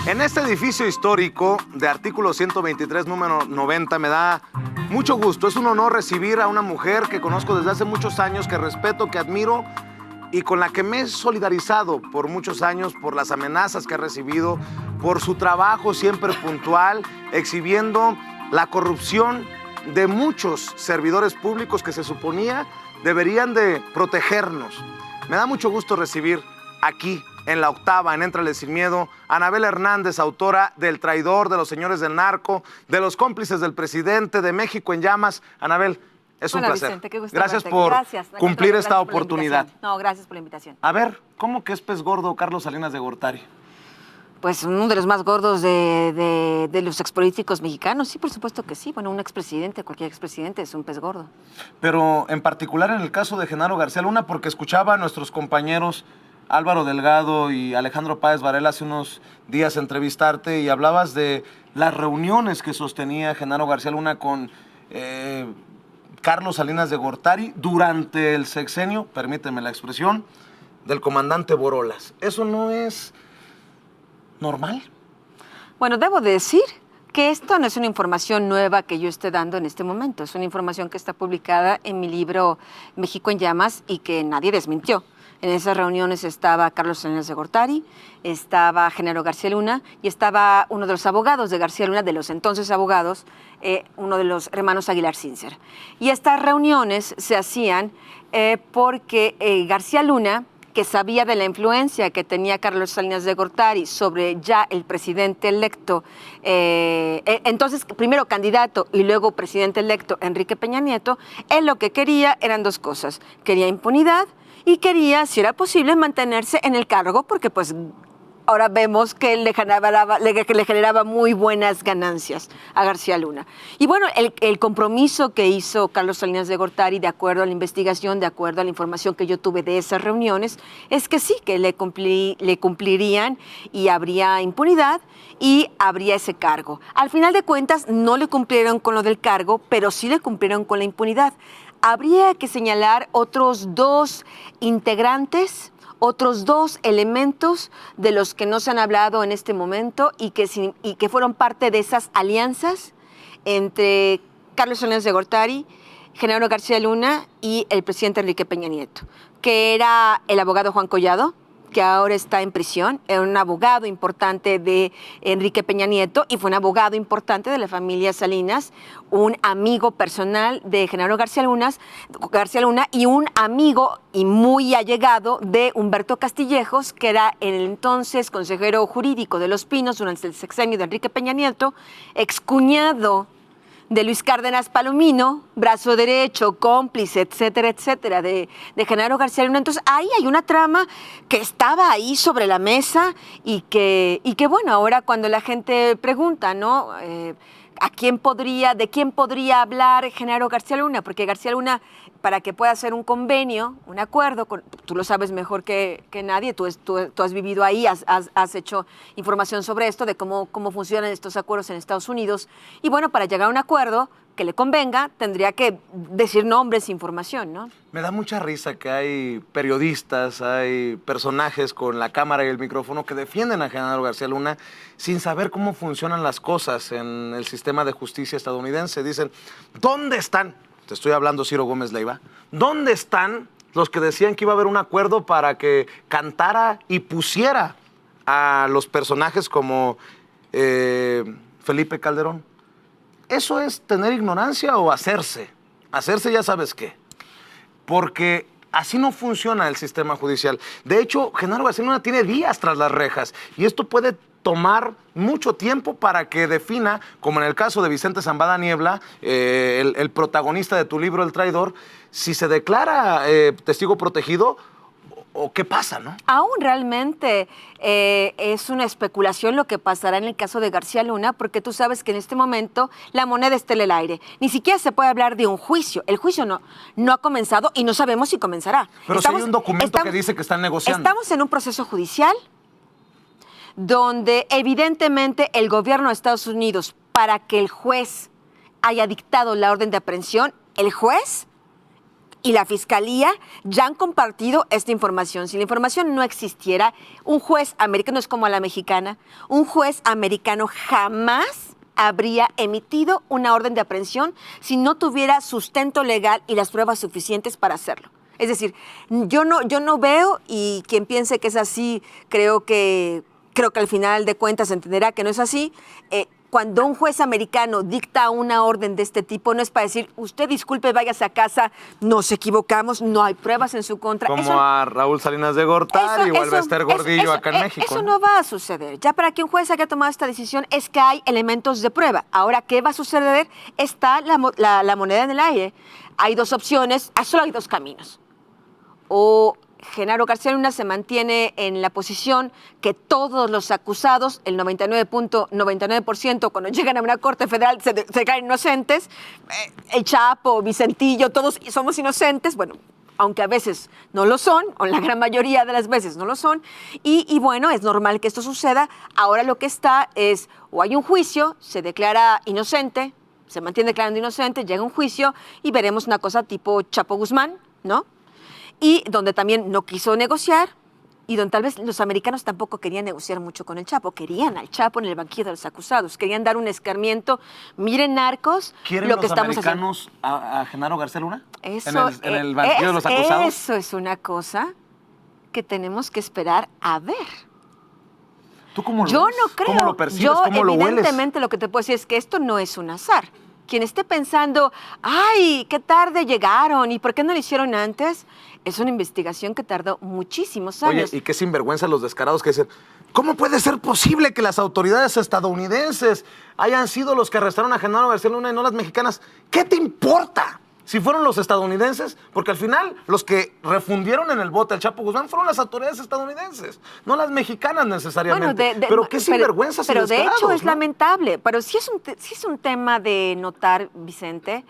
En este edificio histórico de artículo 123, número 90, me da mucho gusto. Es un honor recibir a una mujer que conozco desde hace muchos años, que respeto, que admiro y con la que me he solidarizado por muchos años por las amenazas que ha recibido, por su trabajo siempre puntual, exhibiendo la corrupción de muchos servidores públicos que se suponía deberían de protegernos. Me da mucho gusto recibir aquí, en la octava, en Éntrale Sin Miedo, a Anabel Hernández, autora del Traidor, de Los Señores del Narco, de Los Cómplices del Presidente, de México en Llamas. Anabel, es un placer. Vicente, qué gusto gracias verte. por Gracias. cumplir esta Gracias por la oportunidad. invitación. No, gracias por la invitación. A ver, ¿cómo que es pez gordo Carlos Salinas de Gortari? Pues uno de los más gordos de los expolíticos mexicanos. Sí, por supuesto que sí. Bueno, un expresidente, cualquier expresidente es un pez gordo. Pero en particular en el caso de Genaro García Luna, porque escuchaba a nuestros compañeros Álvaro Delgado y Alejandro Páez Varela hace unos días entrevistarte y hablabas de las reuniones que sostenía Genaro García Luna con Carlos Salinas de Gortari durante el sexenio, permíteme la expresión, del comandante Borolas. ¿Eso no es normal? Bueno, debo decir que esto no es una información nueva que yo esté dando en este momento. Es una información que está publicada en mi libro México en Llamas y que nadie desmintió. En esas reuniones estaba Carlos Salinas de Gortari, estaba Genaro García Luna y estaba uno de los abogados de García Luna, de los entonces abogados, uno de los hermanos Aguilar Sincer. Y estas reuniones se hacían porque García Luna, que sabía de la influencia que tenía Carlos Salinas de Gortari sobre ya el presidente electo, entonces primero candidato y luego presidente electo Enrique Peña Nieto, él lo que quería eran dos cosas: quería impunidad y quería, si era posible, mantenerse en el cargo, porque pues ahora vemos que le generaba muy buenas ganancias a García Luna. Y bueno, el compromiso que hizo Carlos Salinas de Gortari, de acuerdo a la investigación, de acuerdo a la información que yo tuve de esas reuniones, es que sí, que le cumplirían y habría impunidad y habría ese cargo. Al final de cuentas, no le cumplieron con lo del cargo, pero sí le cumplieron con la impunidad. Habría que señalar otros dos integrantes, otros dos elementos de los que no se han hablado en este momento y que fueron parte de esas alianzas entre Carlos Salinas de Gortari, Genaro García Luna y el presidente Enrique Peña Nieto, que era el abogado Juan Collado, que ahora está en prisión, era un abogado importante de Enrique Peña Nieto y fue un abogado importante de la familia Salinas, un amigo personal de Genaro García Luna y un amigo y muy allegado de Humberto Castillejos, que era el entonces consejero jurídico de Los Pinos durante el sexenio de Enrique Peña Nieto, excuñado de Luis Cárdenas Palomino, brazo derecho, cómplice, etcétera, etcétera, de Genaro García Luna. Entonces, ahí hay una trama que estaba ahí sobre la mesa y que bueno, ahora cuando la gente pregunta, ¿no? ¿De quién podría hablar Genaro García Luna? Porque García Luna, para que pueda hacer un convenio, un acuerdo, tú lo sabes mejor que nadie, tú has vivido ahí, has hecho información sobre esto, de cómo funcionan estos acuerdos en Estados Unidos. Y bueno, para llegar a un acuerdo que le convenga, tendría que decir nombres e información, ¿no? Me da mucha risa que hay periodistas, hay personajes con la cámara y el micrófono que defienden a Genaro García Luna sin saber cómo funcionan las cosas en el sistema de justicia estadounidense. Dicen, ¿dónde están? Te estoy hablando, Ciro Gómez Leiva. ¿Dónde están los que decían que iba a haber un acuerdo para que cantara y pusiera a los personajes como Felipe Calderón? ¿Eso es tener ignorancia o hacerse? Hacerse ya sabes qué. Porque así no funciona el sistema judicial. De hecho, Genaro García Luna tiene días tras las rejas y esto puede tomar mucho tiempo para que defina, como en el caso de Vicente Zambada Niebla, el protagonista de tu libro El Traidor, si se declara testigo protegido o qué pasa, ¿no? Aún realmente es una especulación lo que pasará en el caso de García Luna, porque tú sabes que en este momento la moneda está en el aire. Ni siquiera se puede hablar de un juicio. El juicio no ha comenzado y no sabemos si comenzará. Pero si hay un documento que dice que están negociando. Estamos en un proceso judicial donde evidentemente el gobierno de Estados Unidos, para que el juez haya dictado la orden de aprehensión, el juez y la Fiscalía ya han compartido esta información. Si la información no existiera, un juez americano es como a la mexicana, un juez americano jamás habría emitido una orden de aprehensión si no tuviera sustento legal y las pruebas suficientes para hacerlo. Es decir, yo no veo, y quien piense que es así, creo que al final de cuentas entenderá que no es así. Cuando un juez americano dicta una orden de este tipo, no es para decir, usted disculpe, váyase a casa, nos equivocamos, no hay pruebas en su contra. Como a Raúl Salinas de Gortari o al Bester Gordillo acá en México. Eso no va a suceder. Ya para que un juez haya tomado esta decisión es que hay elementos de prueba. Ahora, ¿qué va a suceder? Está la moneda en el aire. Hay dos opciones, solo hay dos caminos. O Genaro García Luna se mantiene en la posición que todos los acusados, el 99.99%, cuando llegan a una corte federal se caen inocentes. El Chapo, Vicentillo, todos somos inocentes. Bueno, aunque a veces no lo son, o la gran mayoría de las veces no lo son. Y bueno, es normal que esto suceda. Ahora lo que está es, o hay un juicio, se declara inocente, se mantiene declarando inocente, llega un juicio y veremos una cosa tipo Chapo Guzmán, ¿no? Y donde también no quiso negociar y donde tal vez los americanos tampoco querían negociar mucho con el Chapo. Querían al Chapo en el banquillo de los acusados. Querían dar un escarmiento. Miren, narcos, ¿quieren lo que los estamos americanos a Genaro García Luna? Eso, ¿En el banquillo de los acusados? Eso es una cosa que tenemos que esperar a ver. ¿Tú cómo lo Yo ves? no creo. ¿Cómo lo percibes? ¿Cómo lo hueles? Evidentemente lo que te puedo decir es que esto no es un azar. Quien esté pensando, ay, qué tarde llegaron y por qué no lo hicieron antes, es una investigación que tardó muchísimos años. Oye, y qué sinvergüenza los descarados que dicen, ¿cómo puede ser posible que las autoridades estadounidenses hayan sido los que arrestaron a Genaro García Luna y no las mexicanas? ¿Qué te importa si fueron los estadounidenses? Porque al final los que refundieron en el bote al Chapo Guzmán fueron las autoridades estadounidenses, no las mexicanas necesariamente. Bueno, pero qué sinvergüenzas y pero de descarados, hecho es ¿no? lamentable. Pero sí es un tema de notar, Vicente,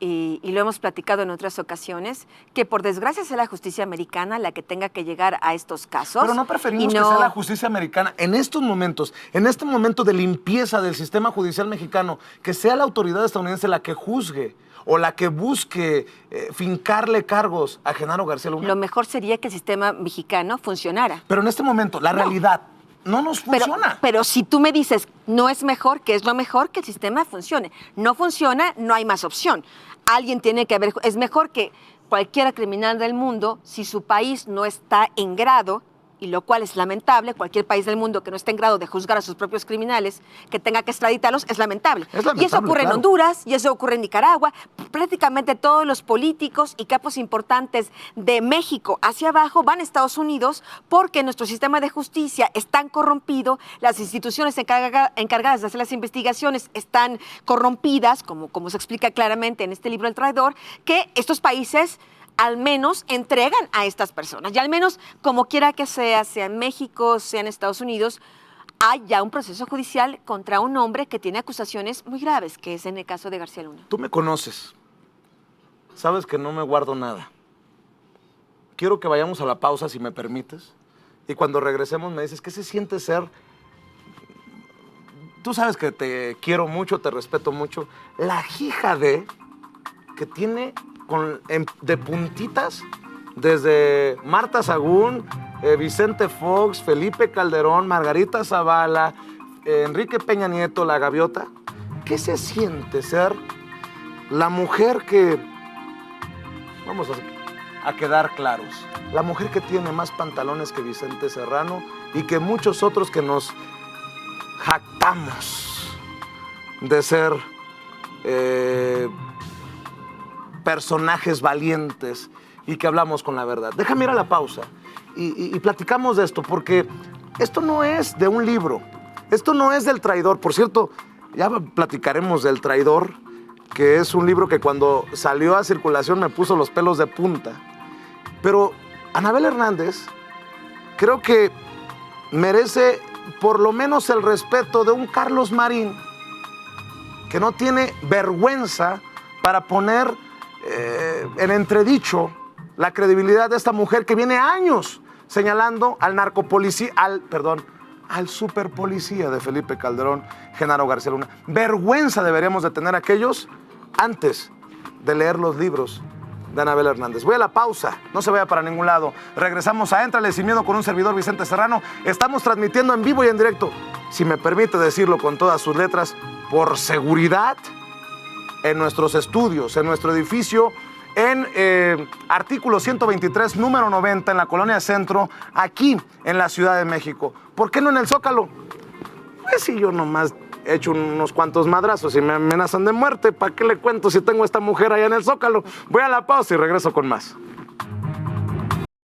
y lo hemos platicado en otras ocasiones, que por desgracia sea la justicia americana la que tenga que llegar a estos casos. Pero no preferimos que sea la justicia americana en estos momentos, en este momento de limpieza del sistema judicial mexicano, que sea la autoridad estadounidense la que juzgue o la que busque fincarle cargos a Genaro García Luna. Lo mejor sería que el sistema mexicano funcionara. Pero en este momento, la realidad no nos funciona. Pero si tú me dices, no es mejor, ¿qué es lo mejor? Que el sistema funcione. No funciona, no hay más opción. Alguien tiene que haber... Es mejor que cualquier criminal del mundo, si su país no está en grado, y lo cual es lamentable, cualquier país del mundo que no esté en grado de juzgar a sus propios criminales, que tenga que extraditarlos, es lamentable. Y eso ocurre en Honduras, y eso ocurre en Nicaragua. Prácticamente todos los políticos y capos importantes de México hacia abajo van a Estados Unidos porque nuestro sistema de justicia es tan corrompido, las instituciones encargadas de hacer las investigaciones están corrompidas, como se explica claramente en este libro El Traidor, que estos países al menos entregan a estas personas. Y al menos, como quiera que sea en México, sea en Estados Unidos, hay ya un proceso judicial contra un hombre que tiene acusaciones muy graves, que es en el caso de García Luna. Tú me conoces. Sabes que no me guardo nada. Quiero que vayamos a la pausa, si me permites. Y cuando regresemos me dices, ¿qué se siente ser? Tú sabes que te quiero mucho, te respeto mucho. La hija de que tiene de puntitas desde Marta Sagún, Vicente Fox, Felipe Calderón, Margarita Zavala, Enrique Peña Nieto, la Gaviota. ¿Qué se siente ser la mujer que, vamos a quedar claros, la mujer que tiene más pantalones que Vicente Serrano y que muchos otros que nos jactamos de ser personajes valientes y que hablamos con la verdad? Déjame ir a la pausa y platicamos de esto, porque esto no es de un libro, esto no es del Traidor. Por cierto, ya platicaremos del Traidor, que es un libro que cuando salió a circulación me puso los pelos de punta. Pero Anabel Hernández creo que merece por lo menos el respeto de un Carlos Marín, que no tiene vergüenza para poner en entredicho la credibilidad de esta mujer que viene años señalando al narcopolicía, al superpolicía de Felipe Calderón, Genaro García Luna. Vergüenza deberíamos de tener aquellos antes de leer los libros de Anabel Hernández. Voy a la pausa, no se vaya para ningún lado. Regresamos a Éntrale Sin Miedo con un servidor, Vicente Serrano. Estamos transmitiendo en vivo y en directo, si me permite decirlo con todas sus letras, por seguridad, en nuestros estudios, en nuestro edificio, en artículo 123, número 90, en la Colonia Centro, aquí en la Ciudad de México. ¿Por qué no en el Zócalo? Pues si yo nomás he hecho unos cuantos madrazos y me amenazan de muerte, ¿para qué le cuento si tengo a esta mujer allá en el Zócalo? Voy a la pausa y regreso con más.